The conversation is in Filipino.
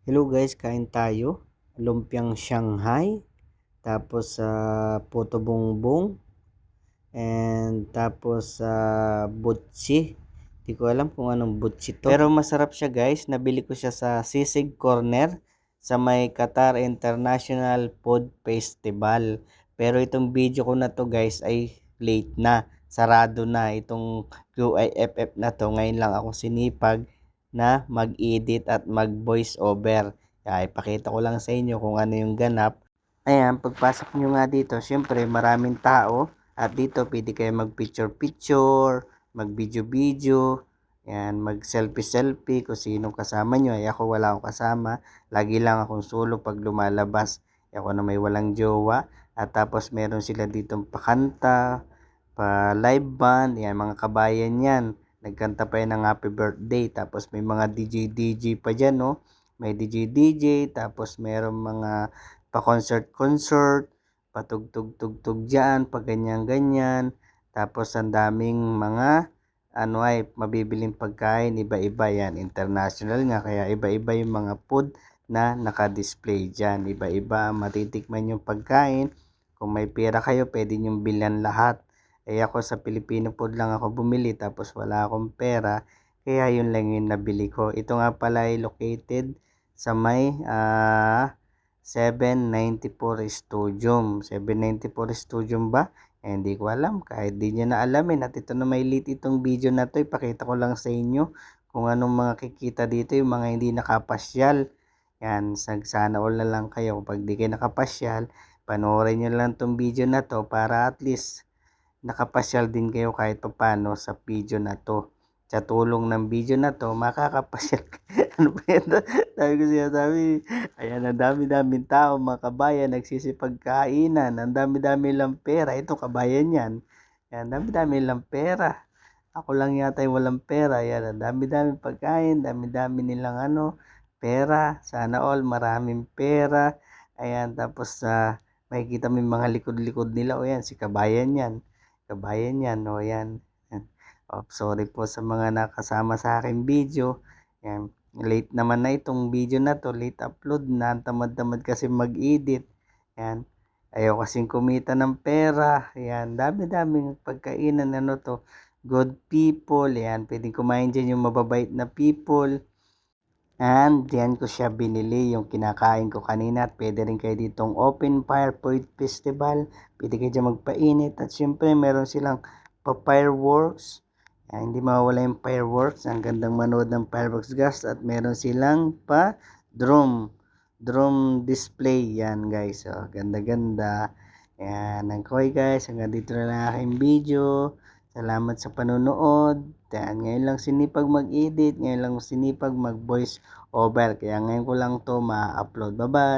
Hello guys, kain tayo. Lumpiang Shanghai, tapos puto bongbong, and tapos butchi. Di ko alam kung anong butchi to. Pero masarap siya guys. Nabili ko siya sa Sisig Corner sa may Qatar International Food Festival. Pero itong video ko na to guys ay late na. Sarado na itong QIFF na to. Ngayon lang ako sinipag na mag-edit at mag-voice over. Ipakita ko lang sa inyo kung ano yung ganap. Ayan, pagpasok nyo nga dito, syempre maraming tao. At dito pwede kayo mag-picture-picture, mag-video-video, ayan, mag-selfie-selfie kung sino kasama nyo. Ay ako wala akong kasama. Lagi lang akong solo pag lumalabas. Ako na may walang jowa. At tapos meron sila ditong pakanta, pa live band, yan mga kabayan yan. Nagkanta pa yan ng happy birthday. Tapos may mga DJ pa dyan, no? May DJ, tapos meron mga pa-concert, patugtog-tugtog dyan, pa ganyan-ganyan. Tapos ang daming mga mabibiling pagkain, iba-iba yan. International nga, kaya iba-iba yung mga food na naka-display dyan. Iba-iba, matitikman yung pagkain. Kung may pera kayo, pwede nyong bilhan lahat. Ako sa Filipino food lang ako bumili, tapos wala akong pera. Kaya yun lang yung nabili ko. Ito nga pala ay located sa may 794 Studium. 794 Studium ba? Hindi ko alam. Kahit di nyo na alamin. At ito na may late itong video na to. Ipakita ko lang sa inyo kung anong mga kikita dito. Yung mga hindi nakapasyal. Yan. Sana all na lang kayo. Kapag di kayo nakapasyal, panoorin nyo lang tong video na to para at least nakapasyal din kayo kahit papano sa video na to. Sa tulong ng video na to, makakapasyal. Ano ba yan? Sabi ko siya, ayan, ang dami-daming tao, mga kabayan, nagsisipagkainan, ang dami-dami lang pera. Ito, kabayan yan. Ayan, dami-dami lang pera. Ako lang yata yung walang pera. Ayan, ang dami-dami pagkain, dami-dami nilang pera. Sana all, maraming pera. Ayan, tapos makikita mo yung mga likod-likod nila. O yan, si kabayan yan. Kabayan yan, o yan. Sorry po sa mga nakasama sa aking video. Yan. Late naman na itong video na to. Late upload na. Tamad-tamad kasi mag-edit. Yan. Ayaw kasing kumita ng pera. Yan. Dami-daming pagkainan. Ano to? Good people. Yan. Pwedeng kumain dyan yung mababait na people. And diyan ko siya binili yung kinakain ko kanina. At pwede rin kayo ditong open fire food festival. Pwede kayo dyan magpainit. At syempre meron silang pa-fireworks. Hindi mawawala yung fireworks. Ang gandang manood ng fireworks guys. At meron silang pa-drum display. Yan guys. So, ganda-ganda. Yan. Okay guys. Hanggang dito na lang aking video. Salamat sa panonood. Ngayon lang sinipag mag-edit. Ngayon lang sinipag mag-voice over. Kaya ngayon ko lang to ma-upload. Bye-bye.